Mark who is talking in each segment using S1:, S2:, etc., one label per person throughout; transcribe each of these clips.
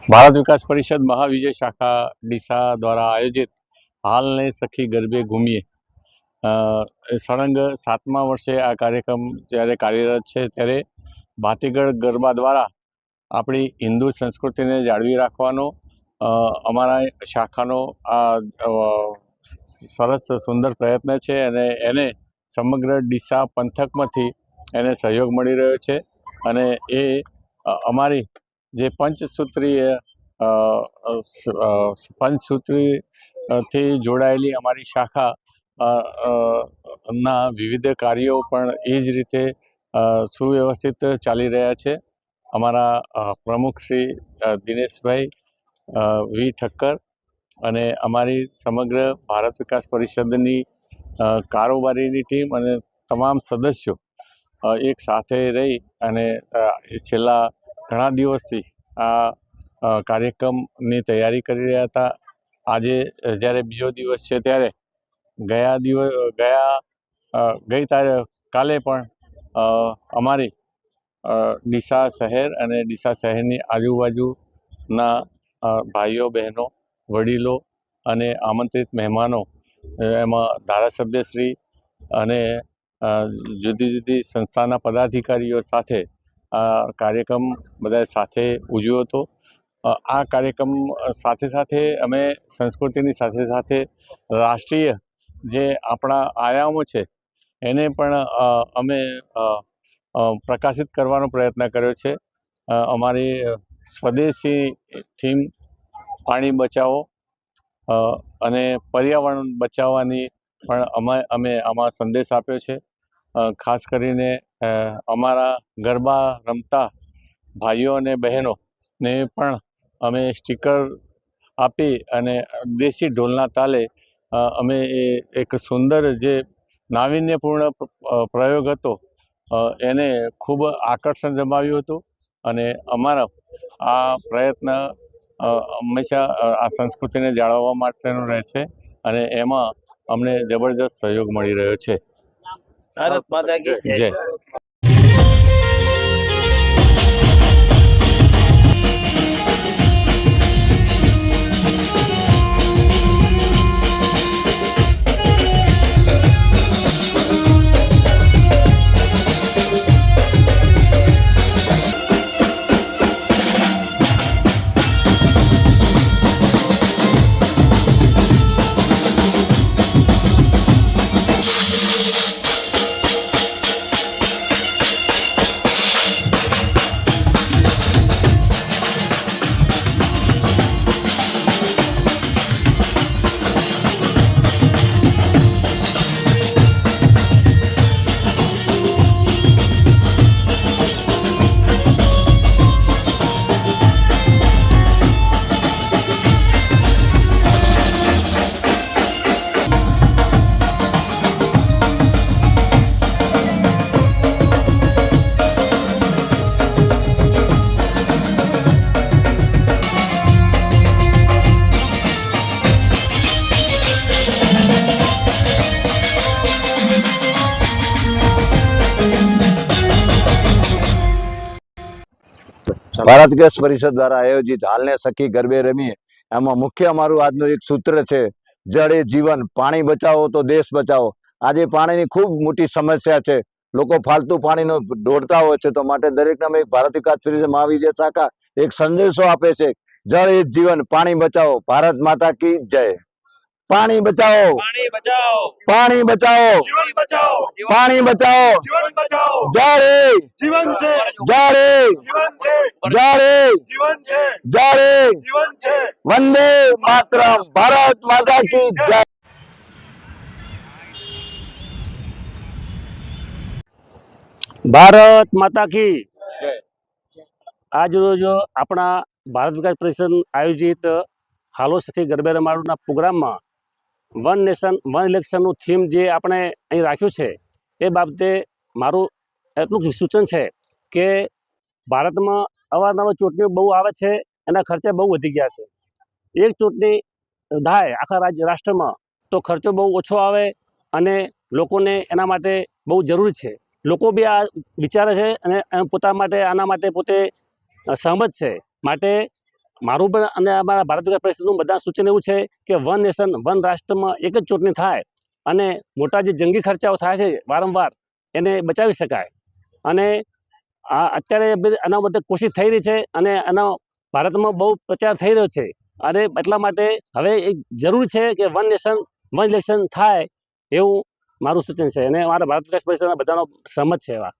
S1: ભારત વિકાસ પરિષદ મહાવિજય શાખા ડીસા દ્વારા આયોજિત હાલને સખી ગરબે ઘૂમીએ સળંગ 7મા વર્ષે આ કાર્યક્રમ જ્યારે કાર્યરત છે ત્યારે ભાતીગળ ગરબા દ્વારા આપણી હિન્દુ સંસ્કૃતિને જાળવી રાખવાનો અમારા શાખાનો આ સરસ સુંદર પ્રયત્ન છે અને એને સમગ્ર ડીસા પંથકમાંથી એને સહયોગ મળી રહ્યો છે અને એ અમારી જે પંચસૂત્રીથી જોડાયેલી અમારી શાખા ના વિવિધ કાર્યો પણ એ જ રીતે સુવ્યવસ્થિત ચાલી રહ્યા છે. અમારા પ્રમુખ શ્રી દિનેશભાઈ વી ઠક્કર અને અમારી સમગ્ર ભારત વિકાસ પરિષદની કારોબારીની ટીમ અને તમામ સદસ્યો એક સાથે રહી અને છેલ્લા ઘણા દિવસથી આ કાર્યક્રમની તૈયારી કરી રહ્યા હતા. આજે જ્યારે બીજો દિવસ છે ત્યારે કાલે પણ અમારી ડીસા શહેર અને ડીસા શહેરની આજુબાજુના ભાઈઓ બહેનો વડીલો અને આમંત્રિત મહેમાનો એમાં ધારાસભ્યશ્રી અને જુદી જુદી સંસ્થાના પદાધિકારીઓ સાથે આ કાર્યક્રમ બધા સાથે ઉજવ્યો હતો. આ કાર્યક્રમ સાથે સાથે અમે સંસ્કૃતિની સાથે સાથે રાષ્ટ્રીય જે આપણા આયામો છે એને પણ અમે પ્રકાશિત કરવાનો પ્રયત્ન કર્યો છે. અમારી સ્વદેશી થીમ પાણી બચાવો અને પર્યાવરણ બચાવવાની પણ અમે આમાં સંદેશ આપ્યો છે. ખાસ કરીને અમારા ગરબા રમતા ભાઈઓ અને બહેનોને પણ અમે સ્ટીકર આપી અને દેશી ઢોલના તાલે અમે એક સુંદર જે નાવીન્યપૂર્ણ પ્રયોગ હતો એને ખૂબ આકર્ષણ જમાવ્યું હતું અને અમારા આ પ્રયત્ન હંમેશા આ સંસ્કૃતિને જાળવવા માટેનો રહેશે અને એમાં અમને જબરદસ્ત સહયોગ મળી રહ્યો છે. ભારત માતા કી જય.
S2: ભારત વિકાસ પરિષદ દ્વારા આયોજિત હાલને સખી ગરબે રમીએ એમાં મુખ્ય અમારું આજનું એક સૂત્ર છે, જળ એ જીવન, પાણી બચાવો તો દેશ બચાવો. આજે પાણીની ખૂબ મોટી સમસ્યા છે, લોકો ફાલતુ પાણીનો ઢોળતા હોય છે, તો માટે દરેકને અમે ભારત વિકાસ પરિષદ મહાવિજય શાખા એક સંદેશો આપે છે, જળ એ જીવન, પાણી બચાવો. ભારત માતા કી જય. પાણી બચાવો, પાણી બચાવો, પાણી બચાવો. જળ એ જીવન છે, જળ એ જીવન છે, જળ એ જીવન છે, જળ એ જીવન છે. વંદે માતરમ. ભારત માતા કી જય.
S3: ભારત માતા કી જય. આજ રોજ આપણા ભારત વિકાસ પરિષદ આયોજિત હાલો સખી ગરબે રમાડુના પ્રોગ્રામમાં વન નેશન વન ઇલેક્શનનું થીમ જે આપણે અહીં રાખ્યું છે એ બાબતે મારું એટલું સૂચન છે કે ભારતમાં અવારનવાર ચૂંટણીઓ બહુ આવે છે, એના ખર્ચા બહુ વધી ગયા છે. એક ચૂંટણી થાય આખા રાષ્ટ્રમાં તો ખર્ચો બહુ ઓછો આવે અને લોકોને એના માટે બહુ જરૂરી છે. લોકો બી આ વિચારે છે અને પોતા માટે આના માટે પોતે સહમત છે. માટે મારું પણ અને અમારા ભારત વિકાસ પરિષદનું બધા સૂચન એવું છે કે વન નેશન વન રાષ્ટ્રમાં એક જ ચૂંટણી થાય અને મોટા જે જંગી ખર્ચાઓ થાય છે વારંવાર એને બચાવી શકાય. અને આ અત્યારે આના માટે કોશિશ થઈ રહી છે અને આનો ભારતમાં બહુ પ્રચાર થઈ રહ્યો છે. અને એટલા માટે હવે એક જરૂરી છે કે વન નેશન વન ઇલેક્શન થાય એવું મારું સૂચન છે અને અમારા ભારત વિકાસ પરિષદના બધાનો સહમત છે. એવા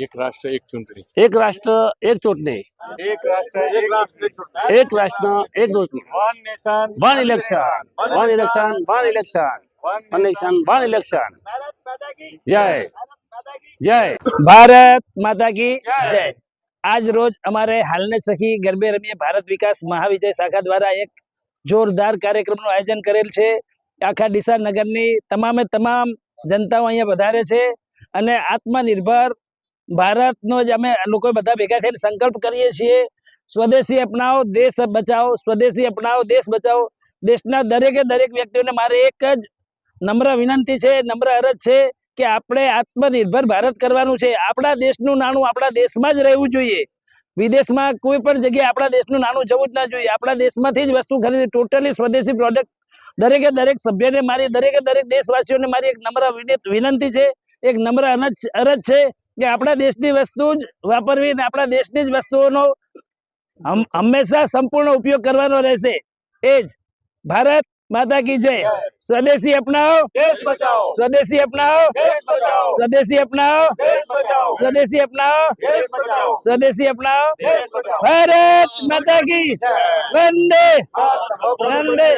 S1: એક રાષ્ટ્ર એક ચૂંટણી,
S3: એક રાષ્ટ્ર એક ચૂંટણી,
S1: એક રાષ્ટ્ર એક ચૂંટણી,
S3: એક રાષ્ટ્ર એક ચૂંટણી,
S1: one nation
S3: one election, one election, one election, one election, one election. જય જય
S4: ભારત માતા કી જય. આજ રોજ અમારે હાલને સખી ગરબે રમીએ ભારત વિકાસ મહાવિજય શાખા દ્વારા એક જોરદાર કાર્યક્રમનું આયોજન કરેલ છે. આખા ડીસા નગરની તમામે તમામ જનતાઓ અહીંયા વધારે છે અને આત્મનિર્ભર ભારતનો જ અમે લોકો બધા ભેગા થઈને સંકલ્પ કરીએ છીએ. સ્વદેશી અપનાવો દેશ બચાવો, સ્વદેશી અપનાવો દેશ બચાવો. દેશના દરેકે દરેક વ્યક્તિઓને મારે એક જ નમ્ર વિનંતી છે, નમ્ર અરજ છે કે આપણે આત્મનિર્ભર ભારત કરવાનું છે. આપણા દેશનું નાણું આપણા દેશમાં જ રહેવું જોઈએ. વિદેશમાં કોઈ પણ જગ્યાએ આપણા દેશનું નાણું જવું જ ના જોઈએ. આપણા દેશમાંથી જ વસ્તુ ખરીદી, ટોટલી સ્વદેશી પ્રોડક્ટ. દરેકે દરેક સભ્યને મારી, દરેકે દરેક દેશવાસીઓને મારી એક નમ્ર વિનંતી છે, એક નમ્ર અરજ છે કે આપણા દેશની વસ્તુ જ વાપરવી અને આપણા દેશની જ વસ્તુઓનો હંમેશા સંપૂર્ણ ઉપયોગ કરવાનો રહેશે. એ જ ભારત માતા કી જય. સ્વદેશી અપનાવો
S3: દેશ બચાવો,
S4: સ્વદેશી અપનાવો
S3: દેશ બચાવો,
S4: સ્વદેશી અપનાવો
S3: દેશ બચાવો,
S4: સ્વદેશી અપનાવો
S3: દેશ બચાવો,
S4: સ્વદેશી અપનાવો.
S3: દેશ બચાવો.
S4: ભારત માતા કી વંદે વંદે.